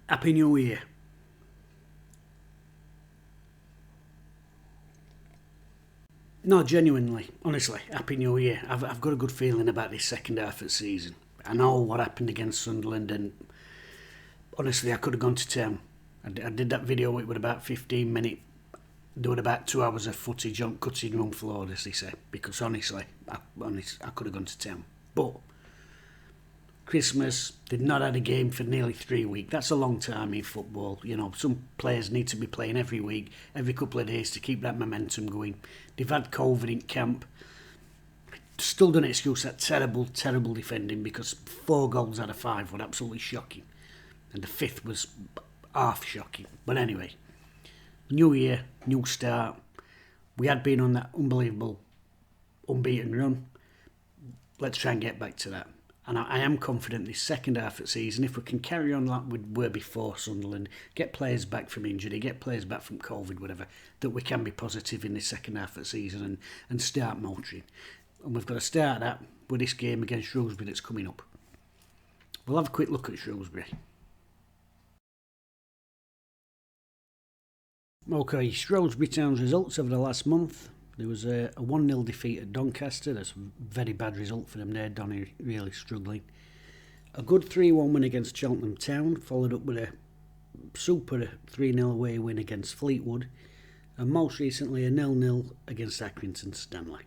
Happy New Year. No, genuinely, honestly, Happy New Year. I've got a good feeling about this second half of the season. I know what happened against Sunderland, and honestly, I could have gone to town. I did that video, it was about 15 minutes, doing about 2 hours of footage on cutting room floor, as they say, because honestly, I could have gone to town. But Christmas, they've not had a game for nearly 3 weeks. That's a long time in football. You know, some players need to be playing every week, every couple of days to keep that momentum going. They've had COVID in camp. Still don't excuse that terrible defending, because 4 goals out of 5 were absolutely shocking. And the 5th was half shocking. But anyway, new year, new start. We had been on that unbelievable unbeaten run. Let's try and get back to that. And I am confident this second half of the season, if we can carry on like we were before Sunderland, get players back from injury, get players back from COVID, whatever, that we can be positive in the second half of the season and start motoring. And we've got to start that with this game against Shrewsbury that's coming up. We'll have a quick look at Shrewsbury. Okay, Shrewsbury Town's results over the last month. There was a 1-0 defeat at Doncaster. That's a very bad result for them there. Donny really struggling. A good 3-1 win against Cheltenham Town, followed up with a super 3-0 away win against Fleetwood. And most recently a 0-0 against Accrington Stanley.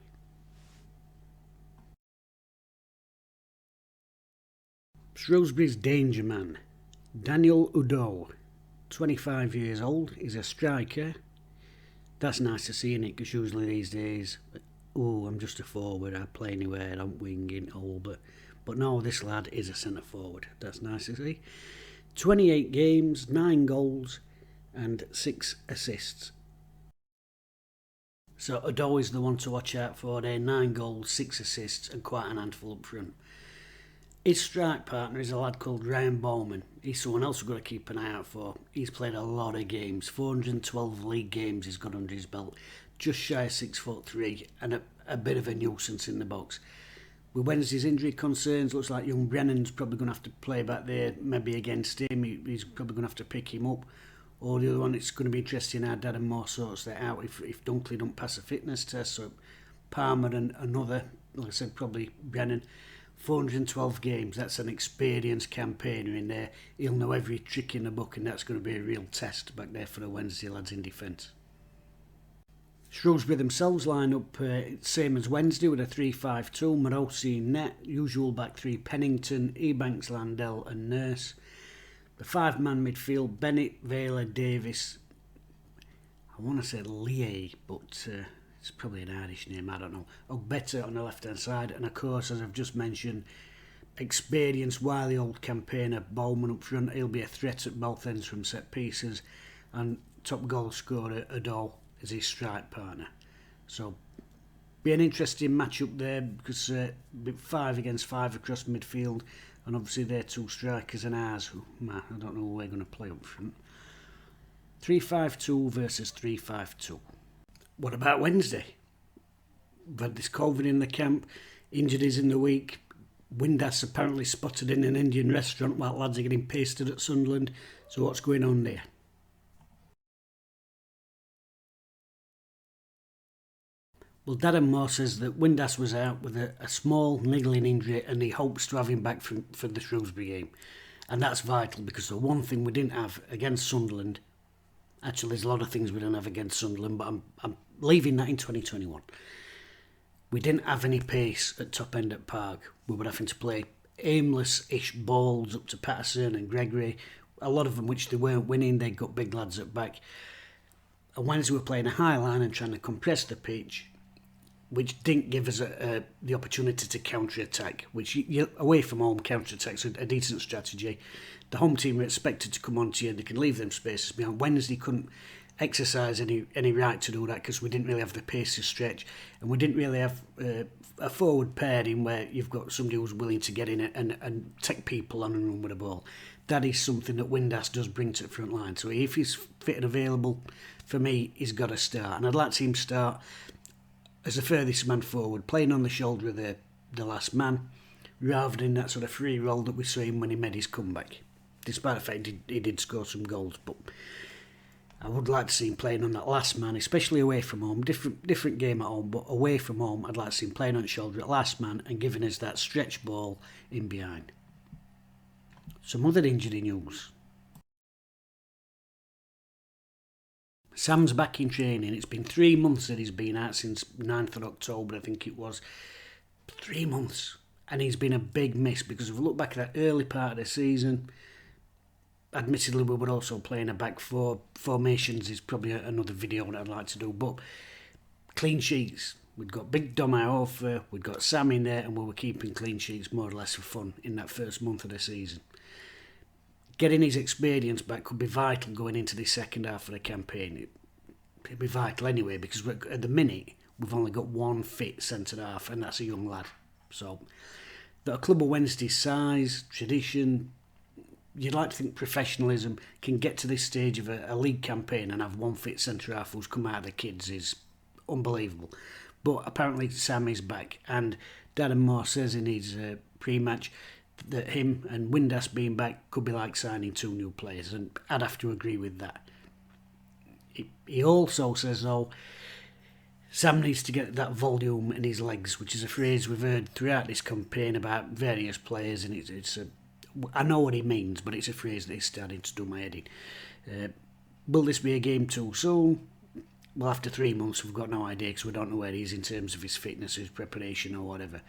Shrewsbury's danger man, Daniel Udoh, 25 years old. He's a striker. That's nice to see, innit? Because usually these days, I'm just a forward, I play anywhere, I don't wing in all, but no, this lad is a centre forward. That's nice to see. 28 games, 9 goals and 6 assists. So Udoh is the one to watch out for there. 9 goals, 6 assists and quite an handful up front. His strike partner is a lad called Ryan Bowman. He's someone else we've got to keep an eye out for. He's played a lot of games. 412 league games he's got under his belt. Just shy of 6'3" and a bit of a nuisance in the box. With Wednesday's injury concerns, looks like young Brennan's probably going to have to play back there, maybe against him. He's probably going to have to pick him up. Or the other one, it's going to be interesting how Darren Moore sorts that out if Dunkley don't pass a fitness test. So Palmer and another, like I said, probably Brennan. 412 games, that's an experienced campaigner in there. He'll know every trick in the book, and that's going to be a real test back there for the Wednesday lads in defence. Shrewsbury themselves line up same as Wednesday with a 3-5-2, Morosi in net, usual back three Pennington, Ebanks, Landell and Nurse. The 5-man midfield, Bennett, Vela, Davis, I want to say Lee, but it's probably an Irish name, I don't know. Ogbeta on the left-hand side, and of course, as I've just mentioned, experienced, wily old campaigner Bowman up front. He'll be a threat at both ends from set pieces, and top goal scorer Udoh is his strike partner. So, be an interesting match up there, because 5 against 5 across midfield, and obviously they're 2 strikers and ours, I don't know who we're going to play up front. 3-5-2 versus 3-5-2. What about Wednesday? We've had this COVID in the camp, injuries in the week. Windass apparently spotted in an Indian restaurant while lads are getting pasted at Sunderland. So what's going on there? Well, Darren Moore says that Windass was out with a small niggling injury and he hopes to have him back for the Shrewsbury game. And that's vital, because the one thing we didn't have against Sunderland, actually there's a lot of things we don't have against Sunderland, but I'm leaving that in 2021. We didn't have any pace at top end at Park. We were having to play aimless-ish balls up to Patterson and Gregory, a lot of them which they weren't winning. They got big lads at back. And Wednesday we were playing a high line and trying to compress the pitch, which didn't give us the opportunity to counter-attack, which away from home counter-attack's a decent strategy. The home team are expected to come on to you, they can leave them spaces behind. Wednesday couldn't exercise any right to do that because we didn't really have the pace to stretch, and we didn't really have a forward pairing where you've got somebody who's willing to get in and take people on and run with the ball. That is something that Windass does bring to the front line. So if he's fit and available, for me, he's got to start. And I'd like to see him start as the furthest man forward, playing on the shoulder of the last man, rather than that sort of free roll that we saw him when he made his comeback. despite the fact he did score some goals. But I would like to see him playing on that last man, especially away from home. Different game at home, but away from home, I'd like to see him playing on the shoulder at last man and giving us that stretch ball in behind. Some other injury news. Sam's back in training. It's been 3 months that he's been out, since 9th of October, I think it was. 3 months. And he's been a big miss, because if we look back at that early part of the season, admittedly we were also playing a back four. Formations is probably another video that I'd like to do. But clean sheets. We'd got Big Dom Iofa, we'd got Sam in there, and we were keeping clean sheets more or less for fun in that first month of the season. Getting his experience back could be vital going into the second half of the campaign. It'd be vital anyway, because at the minute we've only got one fit centre half, and that's a young lad. So, a club of Wednesday's size, tradition, you'd like to think professionalism, can get to this stage of a league campaign and have one fit centre half who's come out of the kids is unbelievable. But apparently Sam is back, and Darren Moore says in his pre-match that him and Windass being back could be like signing 2 new players, and I'd have to agree with that. He also says, though, Sam needs to get that volume in his legs, which is a phrase we've heard throughout this campaign about various players, and I know what he means, but it's a phrase that is starting to do my head in. Will this be a game too soon? Well, after 3 months, we've got no idea, because we don't know where he is in terms of his fitness, his preparation or whatever.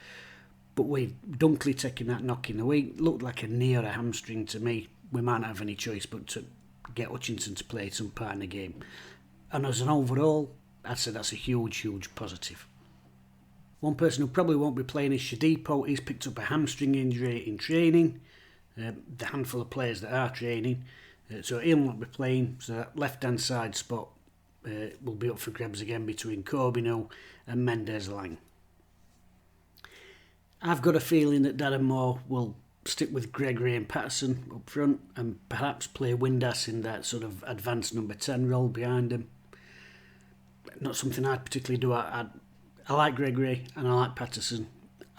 But with Dunkley taking that knock in the week, looked like a knee or a hamstring to me. We might not have any choice but to get Hutchinson to play some part in the game. And as an overall, I'd say that's a huge, huge positive. One person who probably won't be playing is Shadipo. He's picked up a hamstring injury in training. The handful of players that are training. So he'll not be playing. So that left-hand side spot will be up for grabs again between Corbino and Mendes-Lang. I've got a feeling that Darren Moore will stick with Gregory and Patterson up front, and perhaps play Windass in that sort of advanced number 10 role behind him. Not something I'd particularly do. I like Gregory and I like Patterson.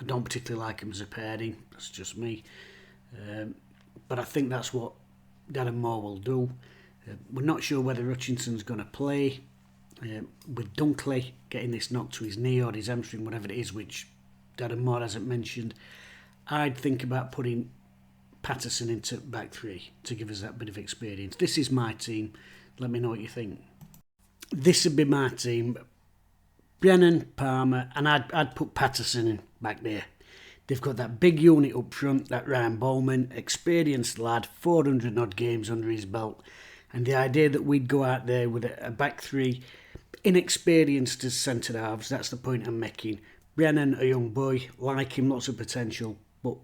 I don't particularly like him as a pairing. That's just me. But I think that's what Darren Moore will do. We're not sure whether Hutchinson's going to play. With Dunkley getting this knock to his knee or his hamstring, whatever it is, which Darren Moore hasn't mentioned, I'd think about putting Patterson into back 3 to give us that bit of experience. This is my team. Let me know what you think. This would be my team. Brennan, Palmer, and I'd put Patterson in back there. They've got that big unit up front, that Ryan Bowman, experienced lad, 400 odd games under his belt. And the idea that we'd go out there with a back 3, inexperienced as centre halves, that's the point I'm making. Brennan, a young boy, like him, lots of potential, but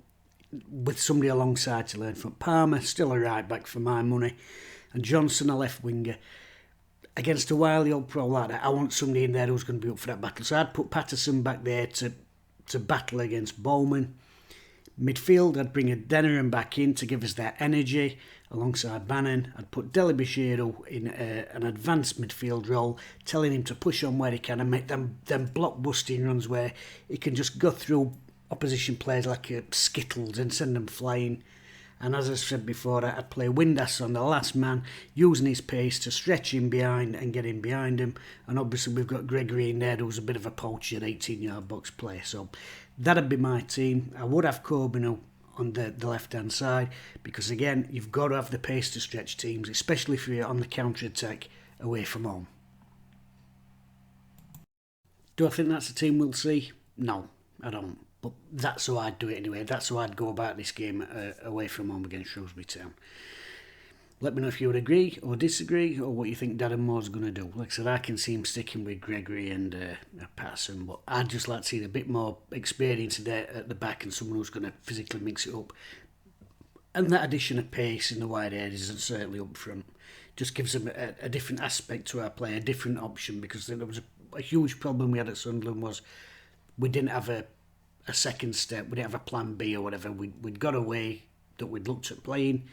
with somebody alongside to learn from. Palmer, still a right back for my money, and Johnson, a left winger. Against a wily old pro like that, I want somebody in there who's going to be up for that battle. So I'd put Patterson back there to battle against Bowman. Midfield, I'd bring a Deneran back in to give us that energy alongside Bannon. I'd put Delibashiru in an advanced midfield role, telling him to push on where he can and make them block-busting runs where he can just go through opposition players like skittles and send them flying. And as I said before, I'd play Windass on the last man, using his pace to stretch him behind and get him behind him. And obviously we've got Gregory in there, who's a bit of a poacher, 18-yard box player. So that'd be my team. I would have Corbino on the left-hand side, because again, you've got to have the pace to stretch teams, especially if you're on the counter-attack away from home. Do I think that's a team we'll see? No, I don't. But that's how I'd do it anyway. That's how I'd go about this game away from home against Shrewsbury Town. Let me know if you would agree or disagree, or what you think Darren Moore's going to do. Like I said, I can see him sticking with Gregory and Patterson, but I'd just like to see a bit more experience there at the back, and someone who's going to physically mix it up. And that addition of pace in the wide areas, and certainly up front, just gives them a different aspect to our play, a different option, because there was a huge problem we had at Sunderland was we didn't have a second step, we didn't have a plan B or whatever. We'd got a way that we'd looked at playing.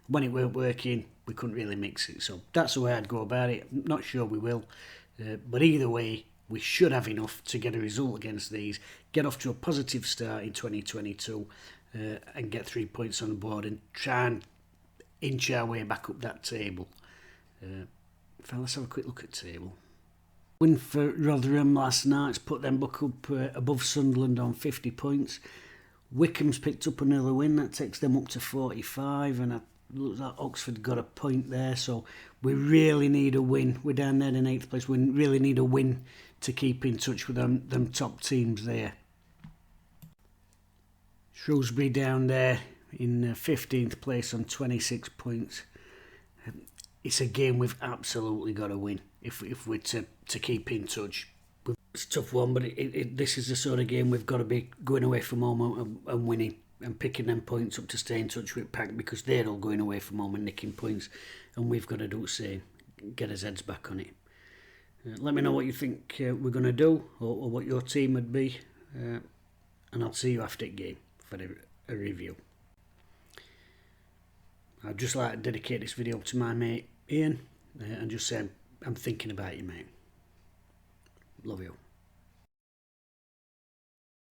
When it weren't working, we couldn't really mix it. So that's the way I'd go about it. I'm not sure we will. But either way, we should have enough to get a result against these, get off to a positive start in 2022, and get 3 points on the board and try and inch our way back up that table. Let's have a quick look at the table. Win for Rotherham last night's put them back up above Sunderland on 50 points. Wycombe's picked up another win, that takes them up to 45, and it looks like Oxford got a point there, so we really need a win. We're down there in 8th place, we really need a win to keep in touch with them top teams there. Shrewsbury down there in 15th place on 26 points. It's a game we've absolutely got to win if we're to keep in touch. It's a tough one, but this is the sort of game we've got to be going away from home and winning and picking them points up to stay in touch with Pack, because they're all going away from home and nicking points, and we've got to do the same, get our heads back on it. Let me know what you think we're going to do, or what your team would be, and I'll see you after the game for a review. I'd just like to dedicate this video to my mate Ian, and just say I'm thinking about you, mate. Love you.